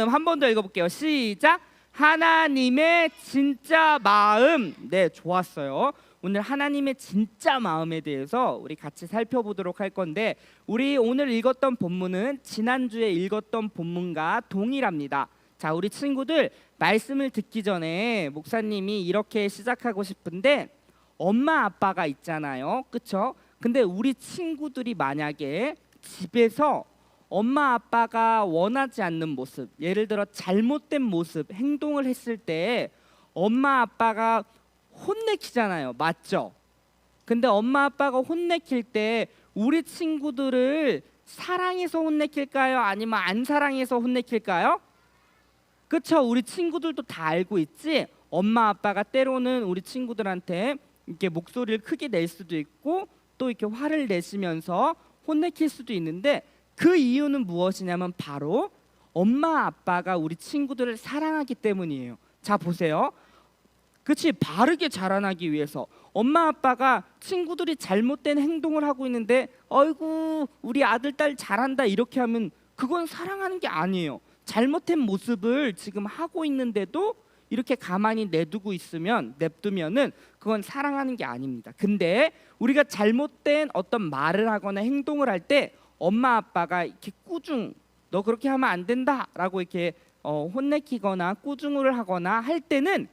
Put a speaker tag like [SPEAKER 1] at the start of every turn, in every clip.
[SPEAKER 1] 마음 한 번 더 읽어볼게요. 시작. 하나님의 진짜 마음. 네, 좋았어요. 오늘 하나님의 진짜 마음에 대해서 우리 같이 살펴보도록 할 건데, 우리 오늘 읽었던 본문은 지난주에 읽었던 본문과 동일합니다. 자, 우리 친구들 말씀을 듣기 전에 목사님이 이렇게 시작하고 싶은데, 엄마 아빠가 있잖아요, 그쵸? 근데 우리 친구들이 만약에 집에서 엄마 아빠가 원하지 않는 모습, 예를 들어 잘못된 모습, 행동을 했을 때 엄마 아빠가 혼내키잖아요, 맞죠? 근데 엄마 아빠가 혼내킬 때 우리 친구들을 사랑해서 혼내킬까요? 아니면 안 사랑해서 혼내킬까요? 그쵸? 우리 친구들도 다 알고 있지? 엄마 아빠가 때로는 우리 친구들한테 이렇게 목소리를 크게 낼 수도 있고 또 이렇게 화를 내시면서 혼내킬 수도 있는데, 그 이유는 무엇이냐면 바로 엄마 아빠가 우리 친구들을 사랑하기 때문이에요. 자, 보세요. 그치? 바르게 자라나기 위해서 엄마 아빠가 친구들이 잘못된 행동을 하고 있는데 어이구 우리 아들 딸 잘한다 이렇게 하면 그건 사랑하는 게 아니에요. 잘못된 모습을 지금 하고 있는데도 이렇게 가만히 냅두면은 그건 사랑하는 게 아닙니다. 근데 우리가 잘못된 어떤 말을 하거나 행동을 할 때 엄마 아빠가 이렇게 너 그렇게 하면 안 된다라고 이렇게 혼내키거나 꾸중을 하거나 할 때는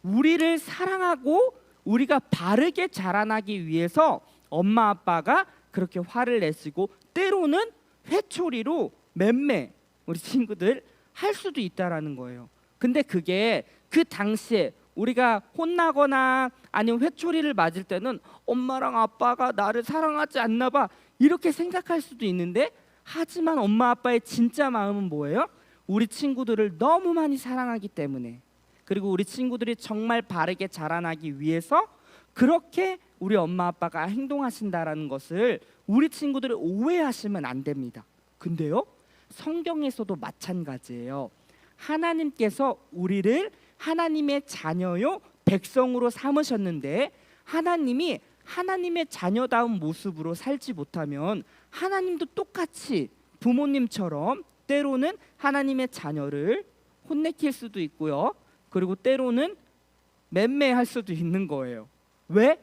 [SPEAKER 1] 우리를 사랑하고 우리가 바르게 자라나기 위해서 엄마 아빠가 그렇게 화를 내시고 때로는 회초리로 맴매 우리 친구들 할 수도 있다라는 거예요. 근데 그게 그 당시에 우리가 혼나거나 아니면 회초리를 맞을 때는 엄마랑 아빠가 나를 사랑하지 않나 봐 이렇게 생각할 수도 있는데, 하지만 엄마 아빠의 진짜 마음은 뭐예요? 우리 친구들을 너무 많이 사랑하기 때문에, 그리고 우리 친구들이 정말 바르게 자라나기 위해서 그렇게 우리 엄마 아빠가 행동하신다라는 것을 우리 친구들이 오해하시면 안 됩니다. 근데요, 성경에서도 마찬가지예요. 하나님께서 우리를 하나님의 자녀요 백성으로 삼으셨는데, 하나님이 하나님의 자녀다운 모습으로 살지 못하면 하나님도 똑같이 부모님처럼 때로는 하나님의 자녀를 혼내킬 수도 있고요, 그리고 때로는 맴매할 수도 있는 거예요. 왜?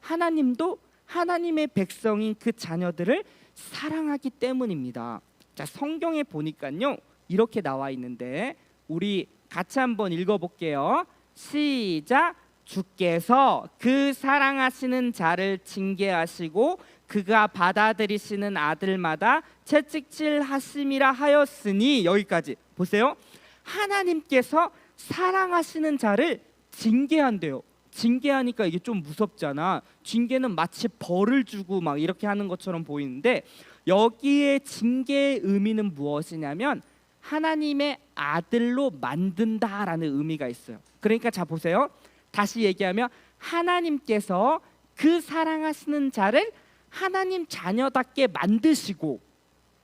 [SPEAKER 1] 하나님도 하나님의 백성인 그 자녀들을 사랑하기 때문입니다. 자, 성경에 보니까요 이렇게 나와 있는데 우리 같이 한번 읽어볼게요. 시작. 주께서 그 사랑하시는 자를 징계하시고 그가 받아들이시는 아들마다 채찍질 하심이라 하였으니, 여기까지 보세요. 하나님께서 사랑하시는 자를 징계한대요. 징계하니까 이게 좀 무섭잖아. 징계는 마치 벌을 주고 막 이렇게 하는 것처럼 보이는데, 여기에 징계의 의미는 무엇이냐면 하나님의 아들로 만든다라는 의미가 있어요. 그러니까 자 보세요. 다시 얘기하면 하나님께서 그 사랑하시는 자를 하나님 자녀답게 만드시고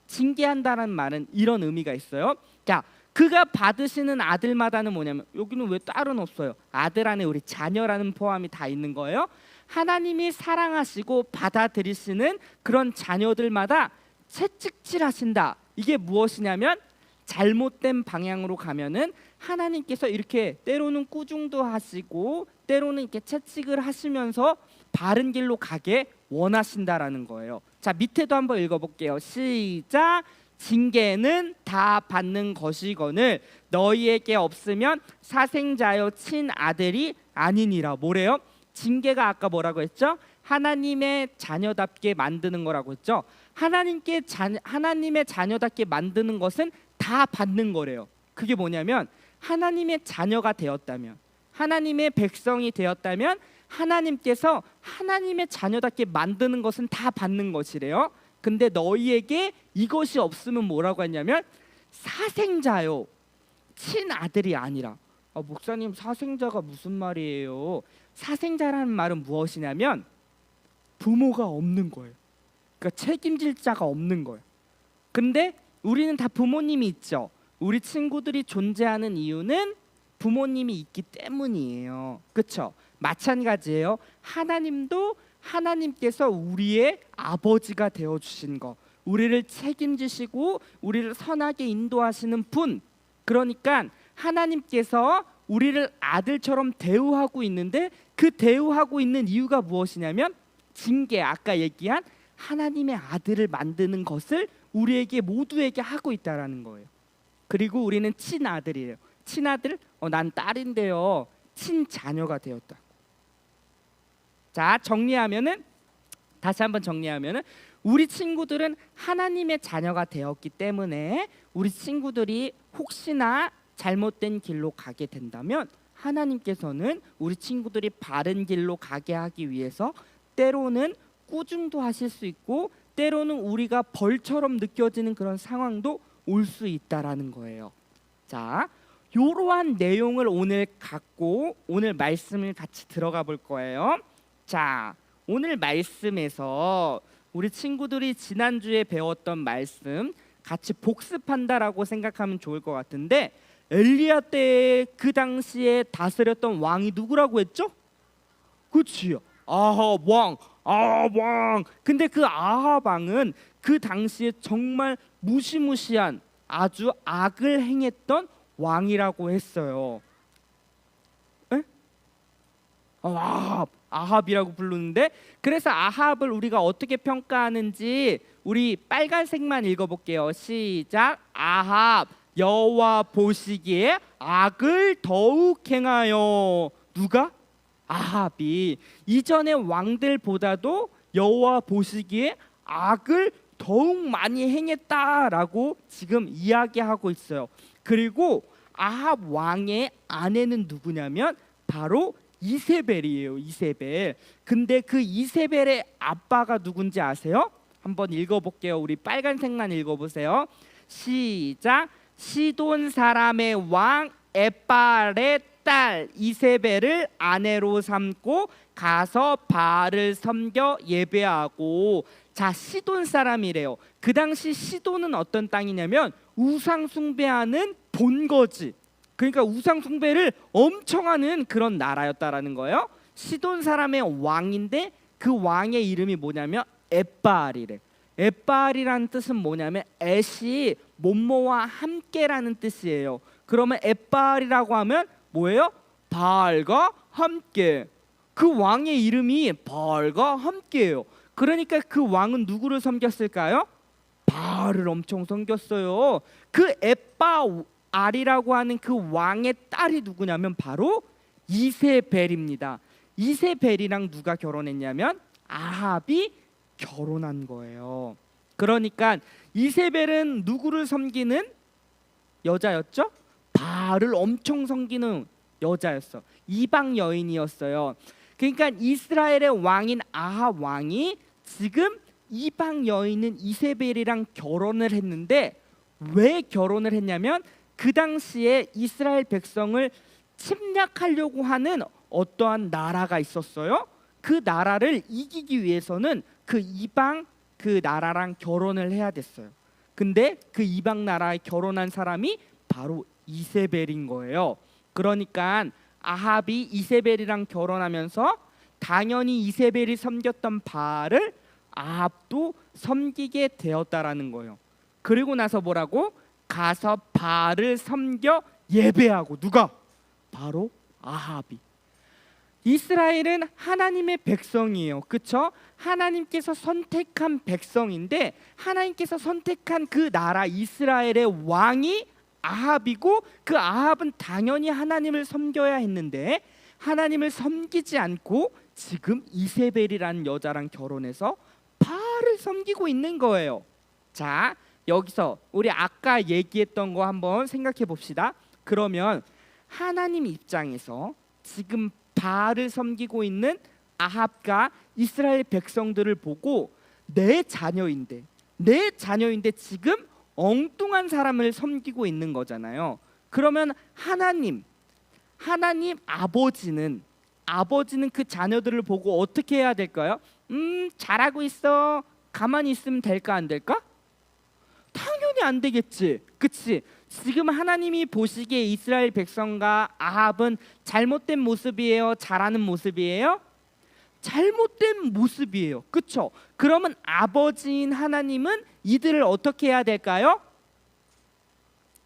[SPEAKER 1] 징계한다는 말은 이런 의미가 있어요. 자, 그가 받으시는 아들마다는 뭐냐면, 여기는 왜 딸은 없어요? 아들 안에 우리 자녀라는 포함이 다 있는 거예요. 하나님이 사랑하시고 받아들이시는 그런 자녀들마다 채찍질하신다. 이게 무엇이냐면 잘못된 방향으로 가면은 하나님께서 이렇게 때로는 꾸중도 하시고 때로는 이렇게 채찍을 하시면서 바른 길로 가게 원하신다라는 거예요. 자, 밑에도 한번 읽어볼게요. 시작. 징계는 다 받는 것이거늘 너희에게 없으면 사생자여 친아들이 아니니라. 뭐래요? 징계가 아까 뭐라고 했죠? 하나님의 자녀답게 만드는 거라고 했죠. 하나님의 자녀답게 만드는 것은 다 받는 거래요. 그게 뭐냐면 하나님의 자녀가 되었다면, 하나님의 백성이 되었다면 하나님께서 하나님의 자녀답게 만드는 것은 다 받는 것이래요. 근데 너희에게 이것이 없으면 뭐라고 했냐면 사생자요 친아들이 아니라. 목사님, 사생자가 무슨 말이에요? 사생자라는 말은 무엇이냐면 부모가 없는 거예요. 그러니까 책임질 자가 없는 거예요. 근데 우리는 다 부모님이 있죠. 우리 친구들이 존재하는 이유는 부모님이 있기 때문이에요. 그렇죠? 마찬가지예요. 하나님도 하나님께서 우리의 아버지가 되어주신 거, 우리를 책임지시고 우리를 선하게 인도하시는 분, 그러니까 하나님께서 우리를 아들처럼 대우하고 있는데 그 대우하고 있는 이유가 무엇이냐면 징계, 아까 얘기한 하나님의 아들을 만드는 것을 우리에게 모두에게 하고 있다라는 거예요. 그리고 우리는 친아들이에요. 친아들? 난 딸인데요. 친자녀가 되었다. 자, 다시 한번 정리하면은 우리 친구들은 하나님의 자녀가 되었기 때문에 우리 친구들이 혹시나 잘못된 길로 가게 된다면 하나님께서는 우리 친구들이 바른 길로 가게 하기 위해서 때로는 꾸중도 하실 수 있고 때로는 우리가 벌처럼 느껴지는 그런 상황도 올 수 있다라는 거예요. 자, 이러한 내용을 오늘 갖고 오늘 말씀을 같이 들어가 볼 거예요. 자, 오늘 말씀에서 우리 친구들이 지난주에 배웠던 말씀 같이 복습한다라고 생각하면 좋을 것 같은데 엘리야 때 그 당시에 다스렸던 왕이 누구라고 했죠? 그치요. 아합 왕. 근데 그 아합 왕은 그 당시에 정말 무시무시한 아주 악을 행했던 왕이라고 했어요. 에? 아합이라고 부르는데 그래서 아합을 우리가 어떻게 평가하는지 우리 빨간색만 읽어볼게요. 시작. 아합 여호와 보시기에 악을 더욱 행하여. 누가? 아합이 이전의 왕들보다도 여호와 보시기에 악을 더욱 많이 행했다라고 지금 이야기하고 있어요. 그리고 아합 왕의 아내는 누구냐면 바로 이세벨이에요. 이세벨. 근데 그 이세벨의 아빠가 누군지 아세요? 한번 읽어볼게요. 우리 빨간색만 읽어보세요. 시작. 시돈 사람의 왕 에빨의 딸 이세벨을 아내로 삼고 가서 바알을 섬겨 예배하고. 자, 시돈 사람이래요. 그 당시 시돈은 어떤 땅이냐면 우상 숭배하는 본거지. 그러니까 우상 숭배를 엄청 하는 그런 나라였다라는 거예요. 시돈 사람의 왕인데 그 왕의 이름이 뭐냐면 에빠알이래. 에빠알이라는 뜻은 뭐냐면 엣이 뭐뭐와 함께라는 뜻이에요. 그러면 에빠알이라고 하면 뭐예요? 바알과 함께. 그 왕의 이름이 바알과 함께예요. 그러니까 그 왕은 누구를 섬겼을까요? 바알을 엄청 섬겼어요. 그 에빠알이라고 하는 그 왕의 딸이 누구냐면 바로 이세벨입니다. 이세벨이랑 누가 결혼했냐면 아합이 결혼한 거예요. 그러니까 이세벨은 누구를 섬기는 여자였죠? 바알을 엄청 섬기는 여자였어. 이방 여인이었어요. 그러니까 이스라엘의 왕인 아합 왕이 지금 이방 여인인 이세벨이랑 결혼을 했는데 왜 결혼을 했냐면 그 당시에 이스라엘 백성을 침략하려고 하는 어떠한 나라가 있었어요. 그 나라를 이기기 위해서는 그 이방 그 나라랑 결혼을 해야 됐어요. 근데 그 이방 나라에 결혼한 사람이 바로 이세벨인 거예요. 그러니까 아합이 이세벨이랑 결혼하면서 당연히 이세벨이 섬겼던 바알을 아합도 섬기게 되었다라는 거예요. 그리고 나서 뭐라고? 가서 바알을 섬겨 예배하고. 누가? 바로 아합이. 이스라엘은 하나님의 백성이에요. 그렇죠? 하나님께서 선택한 백성인데 하나님께서 선택한 그 나라 이스라엘의 왕이 아합이고 그 아합은 당연히 하나님을 섬겨야 했는데 하나님을 섬기지 않고 지금 이세벨이라는 여자랑 결혼해서 바알을 섬기고 있는 거예요. 자, 여기서 우리 아까 얘기했던 거 한번 생각해 봅시다. 그러면 하나님 입장에서 지금 바알을 섬기고 있는 아합과 이스라엘 백성들을 보고 내 자녀인데 지금 엉뚱한 사람을 섬기고 있는 거잖아요. 그러면 하나님 아버지는 그 자녀들을 보고 어떻게 해야 될까요? 잘하고 있어. 가만히 있으면 될까 안 될까? 당연히 안 되겠지. 그치? 지금 하나님이 보시기에 이스라엘 백성과 아합은 잘못된 모습이에요? 잘하는 모습이에요? 잘못된 모습이에요. 그쵸? 그러면 아버지인 하나님은 이들을 어떻게 해야 될까요?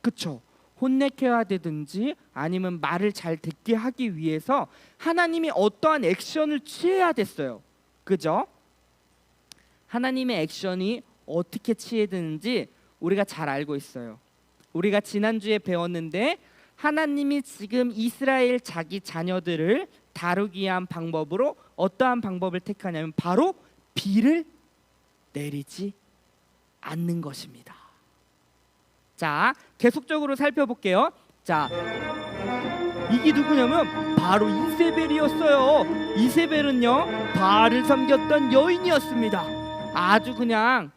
[SPEAKER 1] 그쵸? 혼내켜야 되든지 아니면 말을 잘 듣게 하기 위해서 하나님이 어떠한 액션을 취해야 됐어요. 그죠? 하나님의 액션이 어떻게 취해지는지 우리가 잘 알고 있어요. 우리가 지난주에 배웠는데 하나님이 지금 이스라엘 자기 자녀들을 다루기 위한 방법으로 어떠한 방법을 택하냐면 바로 비를 내리지 않는 것입니다. 자, 계속적으로 살펴볼게요. 자, 이게 누구냐면 바로 이세벨이었어요. 이세벨은요, 바알을 섬겼던 여인이었습니다. 아주 그냥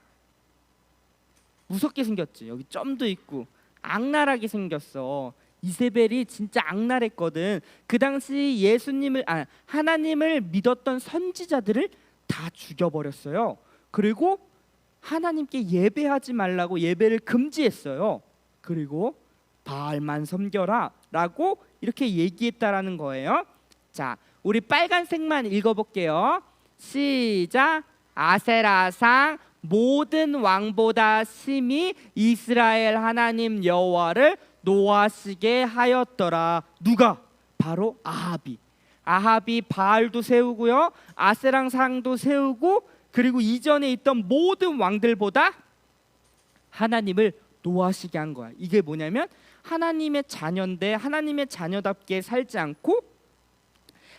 [SPEAKER 1] 무섭게 생겼지. 여기 점도 있고 악랄하게 생겼어. 이세벨이 진짜 악랄했거든. 그 당시 하나님을 믿었던 선지자들을 다 죽여버렸어요. 그리고 하나님께 예배하지 말라고 예배를 금지했어요. 그리고 바알만 섬겨라 라고 이렇게 얘기했다라는 거예요. 자, 우리 빨간색만 읽어볼게요. 시작. 아세라상 모든 왕보다 심히 이스라엘 하나님 여호와를 노하시게 하였더라. 누가? 바로 아합이. 아합이 바알도 세우고요, 아세라상도 세우고, 그리고 이전에 있던 모든 왕들보다 하나님을 노하시게 한 거야. 이게 뭐냐면 하나님의 자녀인데 하나님의 자녀답게 살지 않고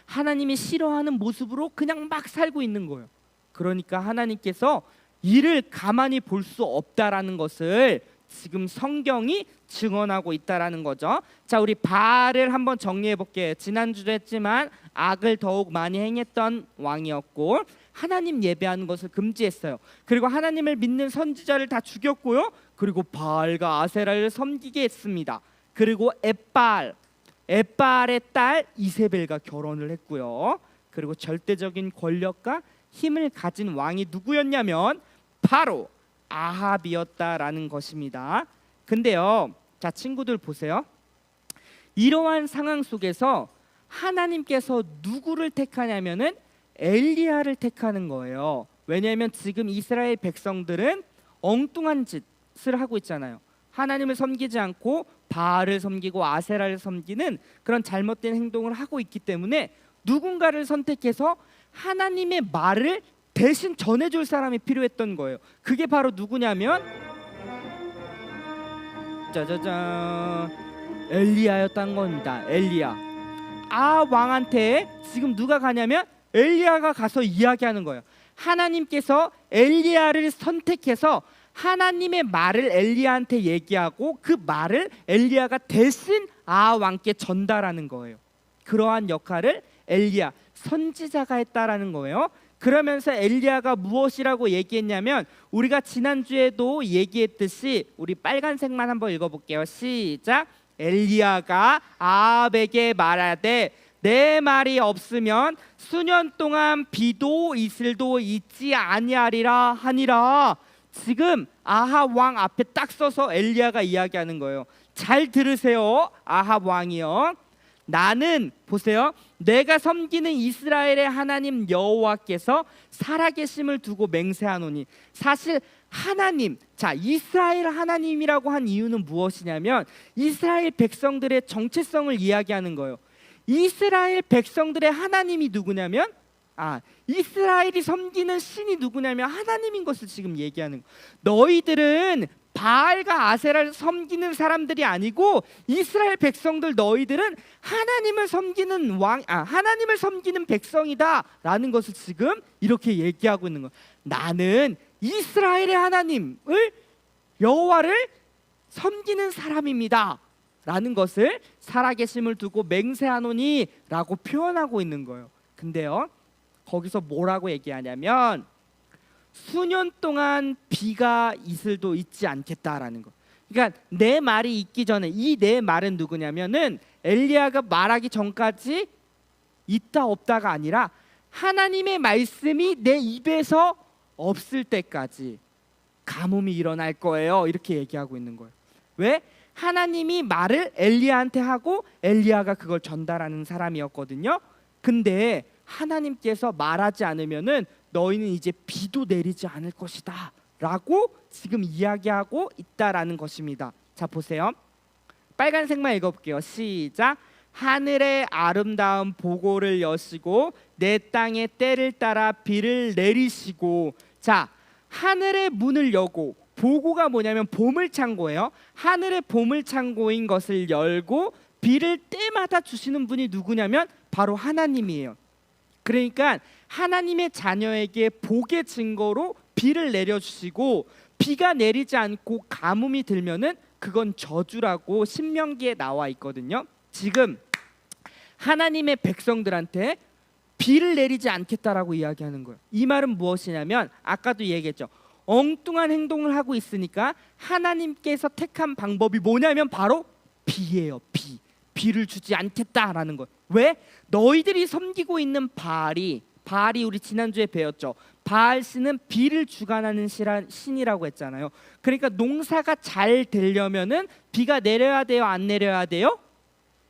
[SPEAKER 1] 하나님이 싫어하는 모습으로 그냥 막 살고 있는 거예요. 그러니까 하나님께서 이를 가만히 볼 수 없다라는 것을 지금 성경이 증언하고 있다라는 거죠. 자, 우리 바알을 한번 정리해 볼게요. 지난주도 했지만 악을 더욱 많이 행했던 왕이었고 하나님 예배하는 것을 금지했어요. 그리고 하나님을 믿는 선지자를 다 죽였고요. 그리고 바알과 아세라를 섬기게 했습니다. 그리고 엣바알의 딸 이세벨과 결혼을 했고요. 그리고 절대적인 권력과 힘을 가진 왕이 누구였냐면 바로 아합이었다라는 것입니다. 근데요, 자 친구들 보세요. 이러한 상황 속에서 하나님께서 누구를 택하냐면은 엘리야를 택하는 거예요. 왜냐하면 지금 이스라엘 백성들은 엉뚱한 짓을 하고 있잖아요. 하나님을 섬기지 않고 바알을 섬기고 아세라를 섬기는 그런 잘못된 행동을 하고 있기 때문에 누군가를 선택해서 하나님의 말을 대신 전해줄 사람이 필요했던 거예요. 그게 바로 누구냐면 짜자잔, 엘리야였던 겁니다. 엘리야. 왕한테 지금 누가 가냐면 엘리야가 가서 이야기하는 거예요. 하나님께서 엘리야를 선택해서 하나님의 말을 엘리야한테 얘기하고 그 말을 엘리야가 대신 왕께 전달하는 거예요. 그러한 역할을 엘리야 선지자가 했다라는 거예요. 그러면서 엘리야가 무엇이라고 얘기했냐면 우리가 지난주에도 얘기했듯이 우리 빨간색만 한번 읽어볼게요. 시작. 엘리야가 아합에게 말하되 내 말이 없으면 수년 동안 비도 이슬도 있지 아니하리라 하니라. 지금 아합 왕 앞에 딱 서서 엘리야가 이야기하는 거예요. 잘 들으세요. 아합 왕이요. 나는 보세요. 내가 섬기는 이스라엘의 하나님 여호와께서 살아계심을 두고 맹세하노니. 사실 하나님, 자 이스라엘 하나님이라고 한 이유는 무엇이냐면 이스라엘 백성들의 정체성을 이야기하는 거예요. 이스라엘 백성들의 하나님이 누구냐면 이스라엘이 섬기는 신이 누구냐면 하나님인 것을 지금 얘기하는 거예요. 너희들은 바알과 아세라를 섬기는 사람들이 아니고 이스라엘 백성들 너희들은 하나님을 섬기는 하나님을 섬기는 백성이다라는 것을 지금 이렇게 얘기하고 있는 거예요. 나는 이스라엘의 하나님을 여호와를 섬기는 사람입니다 라는 것을 살아계심을 두고 맹세하노니 라고 표현하고 있는 거예요. 근데요, 거기서 뭐라고 얘기하냐면 수년 동안 비가 이슬도 있지 않겠다라는 거. 그러니까 내 말이 있기 전에, 이 내 말은 누구냐면은 엘리야가 말하기 전까지 있다 없다가 아니라 하나님의 말씀이 내 입에서 없을 때까지 가뭄이 일어날 거예요. 이렇게 얘기하고 있는 거예요. 왜? 하나님이 말을 엘리야한테 하고 엘리야가 그걸 전달하는 사람이었거든요. 근데 하나님께서 말하지 않으면은 너희는 이제 비도 내리지 않을 것이다 라고 지금 이야기하고 있다라는 것입니다. 자 보세요. 빨간색만 읽어볼게요. 시작. 하늘의 아름다운 보고를 여시고 내 땅의 때를 따라 비를 내리시고. 자, 하늘의 문을 여고, 보고가 뭐냐면 보물창고예요. 하늘의 보물창고인 것을 열고 비를 때마다 주시는 분이 누구냐면 바로 하나님이에요. 그러니까 하나님의 자녀에게 복의 증거로 비를 내려주시고, 비가 내리지 않고 가뭄이 들면은 그건 저주라고 신명기에 나와 있거든요. 지금 하나님의 백성들한테 비를 내리지 않겠다라고 이야기하는 거예요. 이 말은 무엇이냐면 아까도 얘기했죠. 엉뚱한 행동을 하고 있으니까 하나님께서 택한 방법이 뭐냐면 바로 비예요. 비를 주지 않겠다라는 거예요. 왜? 너희들이 섬기고 있는 바알이 우리 지난주에 배웠죠. 바알 신은 비를 주관하는 신이라고 했잖아요. 그러니까 농사가 잘 되려면은 비가 내려야 돼요, 안 내려야 돼요?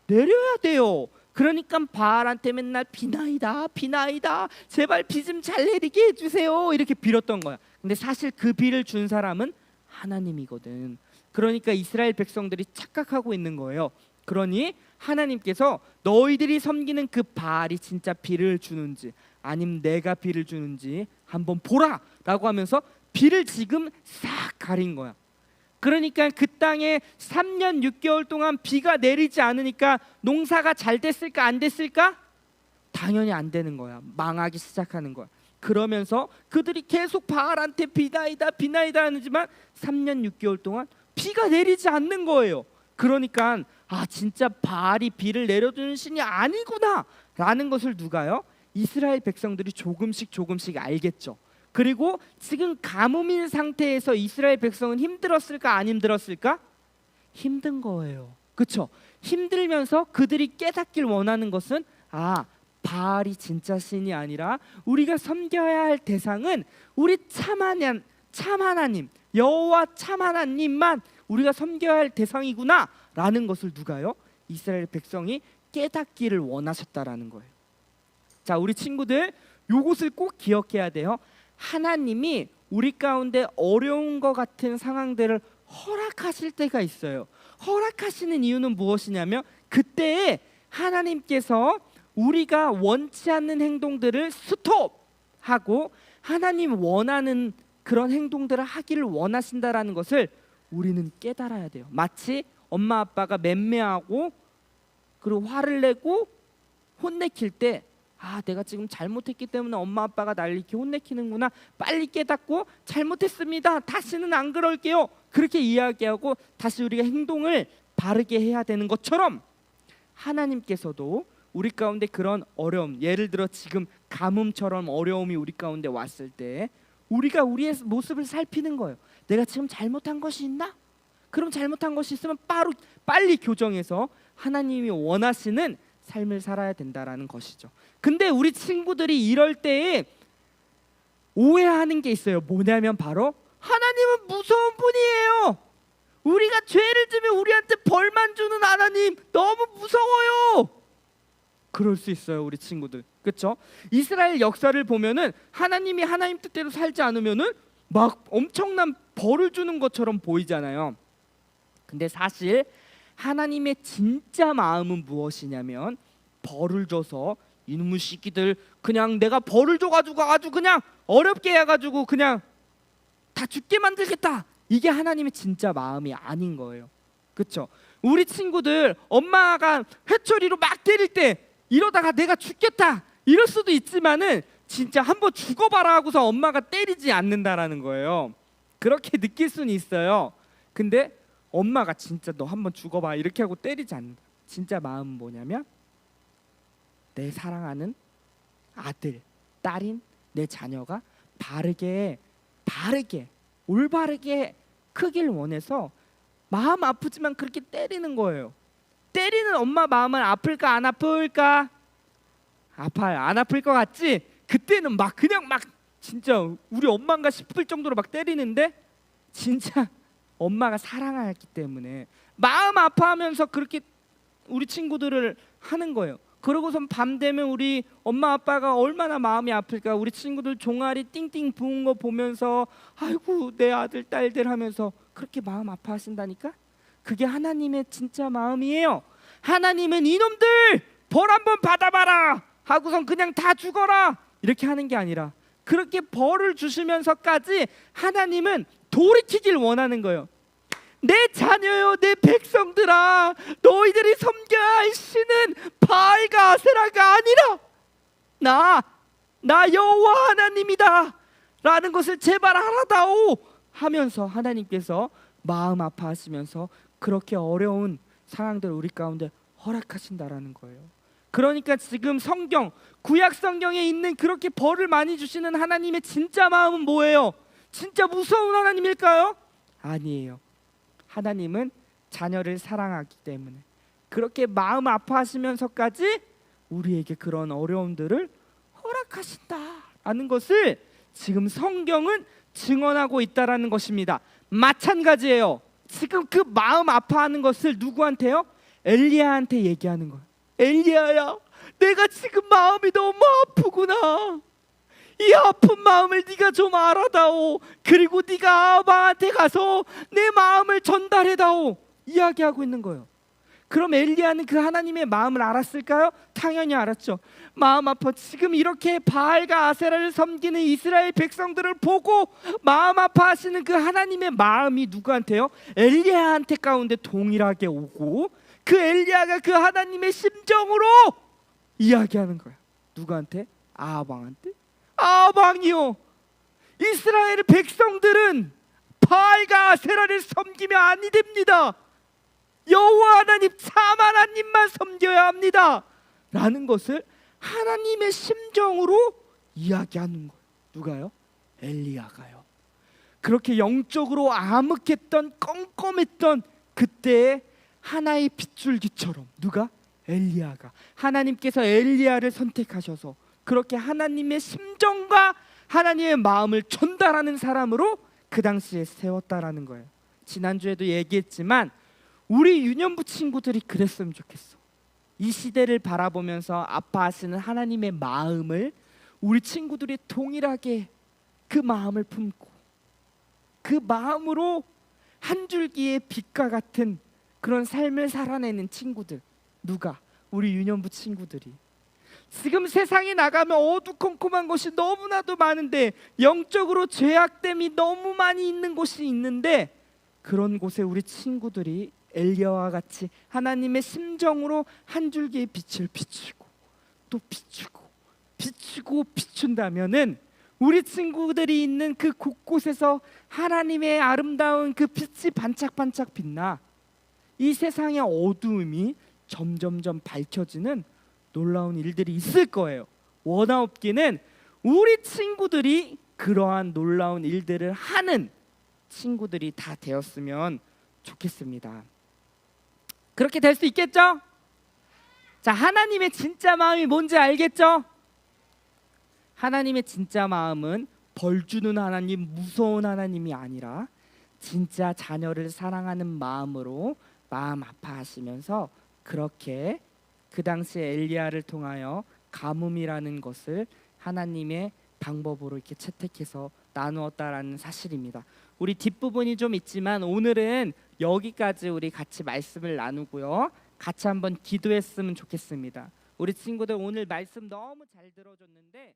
[SPEAKER 1] 내려야 돼요. 그러니까 바알한테 맨날 비나이다 제발 비 좀 잘 내리게 해주세요 이렇게 빌었던 거야. 근데 사실 그 비를 준 사람은 하나님이거든. 그러니까 이스라엘 백성들이 착각하고 있는 거예요. 그러니 하나님께서 너희들이 섬기는 그 바알이 진짜 비를 주는지 아니면 내가 비를 주는지 한번 보라 라고 하면서 비를 지금 싹 가린 거야. 그러니까 그 땅에 3년 6개월 동안 비가 내리지 않으니까 농사가 잘 됐을까 안 됐을까? 당연히 안 되는 거야. 망하기 시작하는 거야. 그러면서 그들이 계속 바알한테 비나이다 하지만 3년 6개월 동안 비가 내리지 않는 거예요. 그러니까 진짜 바알이 비를 내려주는 신이 아니구나 라는 것을 누가요? 이스라엘 백성들이 조금씩 알겠죠. 그리고 지금 가뭄인 상태에서 이스라엘 백성은 힘들었을까 안 힘들었을까? 힘든 거예요. 그렇죠? 힘들면서 그들이 깨닫길 원하는 것은 바알이 진짜 신이 아니라 우리가 섬겨야 할 대상은 우리 참 하나님 여호와 참 하나님만 우리가 섬겨야 할 대상이구나 라는 것을 누가요? 이스라엘 백성이 깨닫기를 원하셨다라는 거예요. 자, 우리 친구들 요것을 꼭 기억해야 돼요. 하나님이 우리 가운데 어려운 것 같은 상황들을 허락하실 때가 있어요. 허락하시는 이유는 무엇이냐면 그때에 하나님께서 우리가 원치 않는 행동들을 스톱하고 하나님 원하는 그런 행동들을 하기를 원하신다라는 것을 우리는 깨달아야 돼요. 마치 엄마 아빠가 맴매하고 그리고 화를 내고 혼내킬 때 내가 지금 잘못했기 때문에 엄마 아빠가 날 이렇게 혼내키는구나. 빨리 깨닫고 잘못했습니다. 다시는 안 그럴게요. 그렇게 이야기하고 다시 우리가 행동을 바르게 해야 되는 것처럼 하나님께서도 우리 가운데 그런 어려움, 예를 들어 지금 가뭄처럼 어려움이 우리 가운데 왔을 때 우리가 우리의 모습을 살피는 거예요. 내가 지금 잘못한 것이 있나? 그럼 잘못한 것이 있으면 빨리 교정해서 하나님이 원하시는 삶을 살아야 된다라는 것이죠. 근데 우리 친구들이 이럴 때에 오해하는 게 있어요. 뭐냐면 바로 하나님은 무서운 분이에요. 우리가 죄를 지면 우리한테 벌만 주는 하나님 너무 무서워요. 그럴 수 있어요, 우리 친구들. 그렇죠? 이스라엘 역사를 보면은 하나님이 하나님 뜻대로 살지 않으면은 막 엄청난 벌을 주는 것처럼 보이잖아요. 근데 사실 하나님의 진짜 마음은 무엇이냐면 벌을 줘서 이놈의 새끼들 그냥 내가 벌을 줘가지고 아주 그냥 어렵게 해가지고 그냥 다 죽게 만들겠다. 이게 하나님의 진짜 마음이 아닌 거예요. 그렇죠? 우리 친구들 엄마가 회초리로 막 때릴 때 이러다가 내가 죽겠다 이럴 수도 있지만은 진짜 한번 죽어봐라 하고서 엄마가 때리지 않는다라는 거예요. 그렇게 느낄 수는 있어요. 근데 엄마가 진짜 너 한번 죽어봐 이렇게 하고 때리지 않는다. 진짜 마음은 뭐냐면 내 사랑하는 아들, 딸인 내 자녀가 바르게 올바르게 크길 원해서 마음 아프지만 그렇게 때리는 거예요. 때리는 엄마 마음은 아플까 안 아플까? 아파요. 안 아플 것 같지? 그때는 막 그냥 막 진짜 우리 엄마인가 싶을 정도로 막 때리는데 진짜 엄마가 사랑하기 때문에 마음 아파하면서 그렇게 우리 친구들을 하는 거예요. 그러고선 밤 되면 우리 엄마 아빠가 얼마나 마음이 아플까. 우리 친구들 종아리 띵띵 부은 거 보면서 아이고 내 아들 딸들 하면서 그렇게 마음 아파하신다니까. 그게 하나님의 진짜 마음이에요. 하나님은 이놈들 벌 한번 받아봐라 하고선 그냥 다 죽어라 이렇게 하는 게 아니라 그렇게 벌을 주시면서까지 하나님은 돌이키길 원하는 거예요. 내 자녀요, 내 백성들아, 너희들이 섬겨야 할 신은 바알과 아세라가 아니라 나 여호와 하나님이다 라는 것을 제발 알아다오 하면서 하나님께서 마음 아파하시면서 그렇게 어려운 상황들을 우리 가운데 허락하신다라는 거예요. 그러니까 지금 성경, 구약 성경에 있는 그렇게 벌을 많이 주시는 하나님의 진짜 마음은 뭐예요? 진짜 무서운 하나님일까요? 아니에요. 하나님은 자녀를 사랑하기 때문에 그렇게 마음 아파하시면서까지 우리에게 그런 어려움들을 허락하신다라는 것을 지금 성경은 증언하고 있다라는 것입니다. 마찬가지예요. 지금 그 마음 아파하는 것을 누구한테요? 엘리야한테 얘기하는 거예요. 엘리야야, 내가 지금 마음이 너무 아프구나. 이 아픈 마음을 네가 좀 알아다오. 그리고 네가 아방한테 가서 내 마음을 전달해다오 이야기하고 있는 거예요. 그럼 엘리야는 그 하나님의 마음을 알았을까요? 당연히 알았죠. 마음 아파 지금 이렇게 바알과 아세라를 섬기는 이스라엘 백성들을 보고 마음 아파하시는 그 하나님의 마음이 누구한테요? 엘리야한테 가운데 동일하게 오고 그 엘리야가 그 하나님의 심정으로 이야기하는 거야. 누구한테? 아방한테? 아방이요, 이스라엘 백성들은 바알과 아세라를 섬기면 아니 됩니다. 여호와 하나님 참 하나님만 섬겨야 합니다 라는 것을 하나님의 심정으로 이야기하는 거예요. 누가요? 엘리야가요. 그렇게 영적으로 암흑했던 껌껌했던 그때의 하나의 빗줄기처럼 누가? 엘리야가. 하나님께서 엘리야를 선택하셔서 그렇게 하나님의 심정과 하나님의 마음을 전달하는 사람으로 그 당시에 세웠다라는 거예요. 지난주에도 얘기했지만 우리 유년부 친구들이 그랬으면 좋겠어. 이 시대를 바라보면서 아파하시는 하나님의 마음을 우리 친구들이 동일하게 그 마음을 품고 그 마음으로 한 줄기의 빛과 같은 그런 삶을 살아내는 친구들. 누가? 우리 유년부 친구들이. 지금 세상에 나가면 어두컴컴한 곳이 너무나도 많은데 영적으로 죄악됨이 너무 많이 있는 곳이 있는데 그런 곳에 우리 친구들이 엘리야와 같이 하나님의 심정으로 한 줄기의 빛을 비추고 또 비추고 비춘다면은 우리 친구들이 있는 그 곳곳에서 하나님의 아름다운 그 빛이 반짝반짝 빛나 이 세상의 어두움이 점점점 밝혀지는 놀라운 일들이 있을 거예요. 원하옵기는 우리 친구들이 그러한 놀라운 일들을 하는 친구들이 다 되었으면 좋겠습니다. 그렇게 될 수 있겠죠? 자, 하나님의 진짜 마음이 뭔지 알겠죠? 하나님의 진짜 마음은 벌 주는 하나님, 무서운 하나님이 아니라 진짜 자녀를 사랑하는 마음으로 마음 아파하시면서 그렇게 그 당시에 엘리야를 통하여 가뭄이라는 것을 하나님의 방법으로 이렇게 채택해서 나누었다라는 사실입니다. 우리 뒷부분이 좀 있지만 오늘은 여기까지 우리 같이 말씀을 나누고요. 같이 한번 기도했으면 좋겠습니다. 우리 친구들 오늘 말씀 너무 잘 들어줬는데